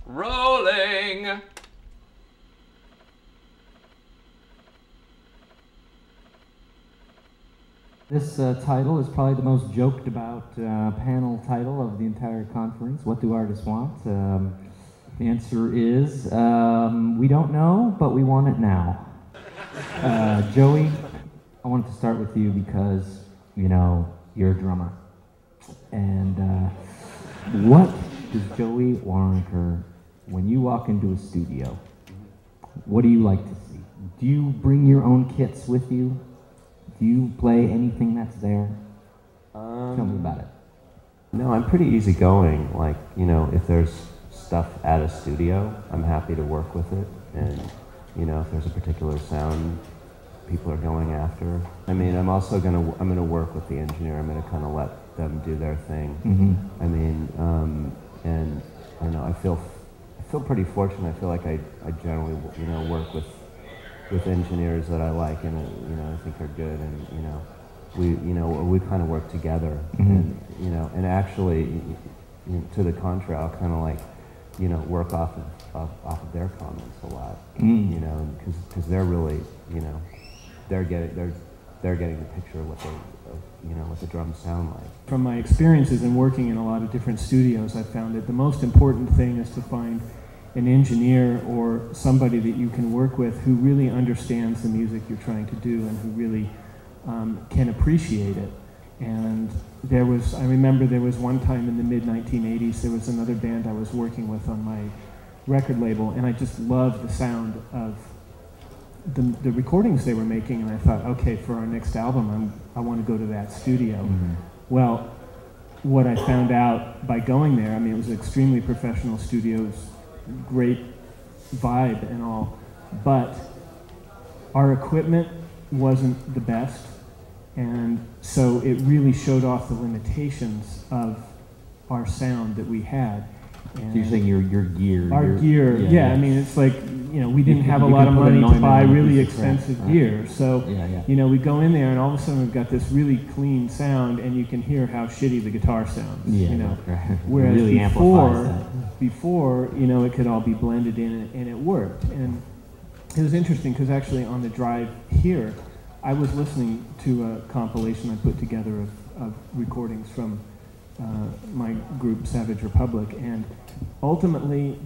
Rolling! This title is probably the most joked about panel title of the entire conference. What do artists want? The answer is, we don't know, but we want it now. Joey, I wanted to start with you because, you know, you're a drummer. And what does Joey Waronker, when you walk into a studio, what do you like to see? Do you bring your own kits with you? Do you play anything that's there? Tell me about it. No, I'm pretty easygoing. Like, you know, if there's stuff at a studio, I'm happy to work with it. And, you know, if there's a particular sound people are going after. I mean, I'm also gonna work with the engineer. I'm gonna kind of let them do their thing. Mm-hmm. I mean, and I don't know. I feel pretty fortunate. I feel like I generally, you know, work with engineers that I like and you know I think are good, and we kind of work together. Mm-hmm. And you know, and actually, you know, to the contrary, I'll kind of like, you know, work off of their comments a lot. Mm. You know, because they're really, you know, they're getting the picture of what the drums sound like. From my experiences in working in a lot of different studios, I've found that the most important thing is to find an engineer or somebody that you can work with who really understands the music you're trying to do and who really can appreciate it. And I remember there was one time in the mid-1980s, there was another band I was working with on my record label, and I just loved the sound of the recordings they were making, and I thought, okay, for our next album, I want to go to that studio. Mm-hmm. Well, what I found out by going there, I mean, it was an extremely professional studio, it was great vibe and all, but our equipment wasn't the best, and so it really showed off the limitations of our sound that we had. And so you're saying your gear? Our gear, yeah. I mean, it's like, you know, we didn't have a lot of money to buy really expensive gear, so you know, we go in there and all of a sudden we've got this really clean sound, and you can hear how shitty the guitar sounds. Yeah, you know, right. Whereas really before, you know, it could all be blended in and it worked. And it was interesting because actually on the drive here, I was listening to a compilation I put together of recordings from my group Savage Republic, and ultimately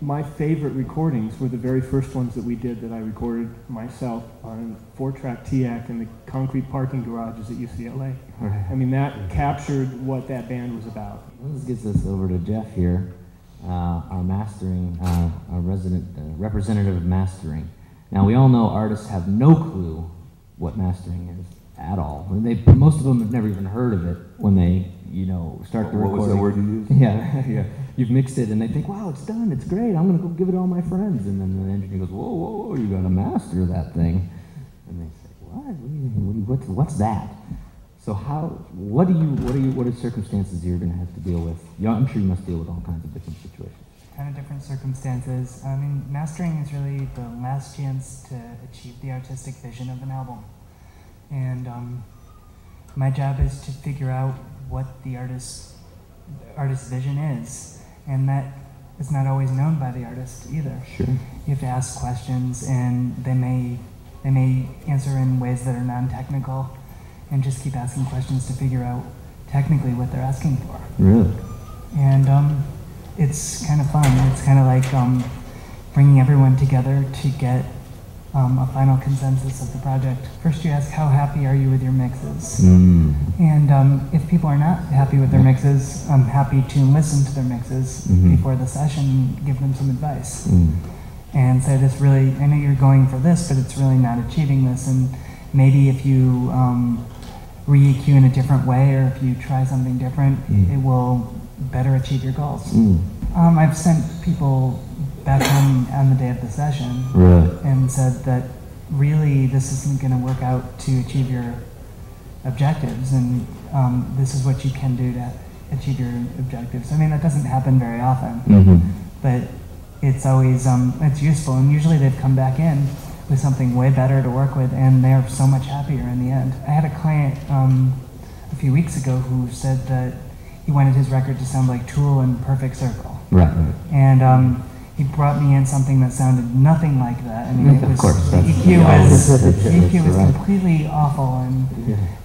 my favorite recordings were the very first ones that we did that I recorded myself on 4-track TAC in the concrete parking garages at UCLA. Right. I mean, that captured what that band was about. This gets us over to Jeff here, our mastering, our resident representative of mastering. Now, we all know artists have no clue what mastering is at all. Most of them have never even heard of it when they, you know, start the recording. What was that word you used? Yeah, yeah. You've mixed it, and they think, wow, it's done, it's great, I'm going to go give it to all my friends. And then the engineer goes, whoa, whoa, whoa, you got to master that thing. And they say, what? What's that? So what are circumstances you're going to have to deal with? I'm sure you must deal with all kinds of different situations. Kind of different circumstances. I mean, mastering is really the last chance to achieve the artistic vision of an album. And my job is to figure out what the artist's vision is. And that is not always known by the artist either. Sure. You have to ask questions, and they may answer in ways that are non-technical, and just keep asking questions to figure out technically what they're asking for. Really? And it's kind of fun. It's kind of like bringing everyone together to get a final consensus of the project. First you ask, how happy are you with your mixes? Mm. And if people are not happy with their mixes, I'm happy to listen to their mixes before the session and give them some advice. Mm. And say, this really, I know you're going for this, but it's really not achieving this, and maybe if you re-EQ in a different way, or if you try something different, it will better achieve your goals. Mm. I've sent people back home on the day of the session and said that really this isn't going to work out to achieve your objectives, and this is what you can do to achieve your objectives. I mean, that doesn't happen very often, but it's always it's useful, and usually they've come back in with something way better to work with, and they're so much happier in the end. I had a client a few weeks ago who said that he wanted his record to sound like Tool and Perfect Circle. Right. And he brought me in something that sounded nothing like that. I mean, it Of was, course, the that's- EQ was right. completely awful, and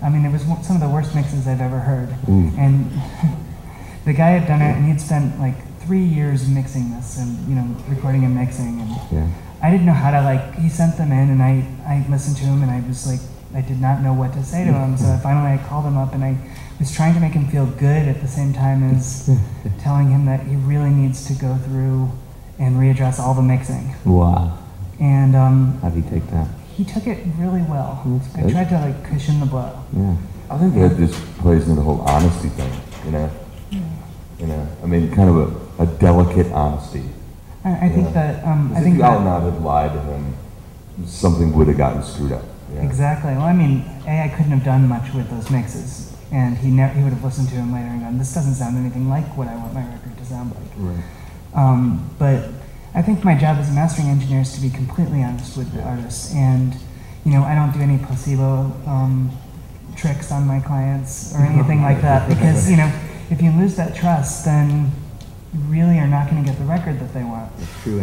I mean, it was some of the worst mixes I've ever heard. And the guy had done it, and he'd spent like 3 years mixing this, and recording and mixing, and I didn't know how to he sent them in, and I listened to him, and I was like, I did not know what to say to him, so finally I called him up, and I was trying to make him feel good at the same time as telling him that he really needs to go through and readdress all the mixing. Wow. And How do you take that? he took it really well. That's I good. tried to cushion the blow. Yeah. I think that just plays into the whole honesty thing, I mean, kind of a delicate honesty. I think that I If think you out that and out had lied to him, something would have gotten screwed up. exactly. Well, I mean, I couldn't have done much with those mixes, and he would have listened to him later and gone, "This doesn't sound anything like what I want my record to sound like." Right. But I think my job as a mastering engineer is to be completely honest with the artists, and I don't do any placebo tricks on my clients or anything like that, because if you lose that trust, then you really are not going to get the record that they want. That's true.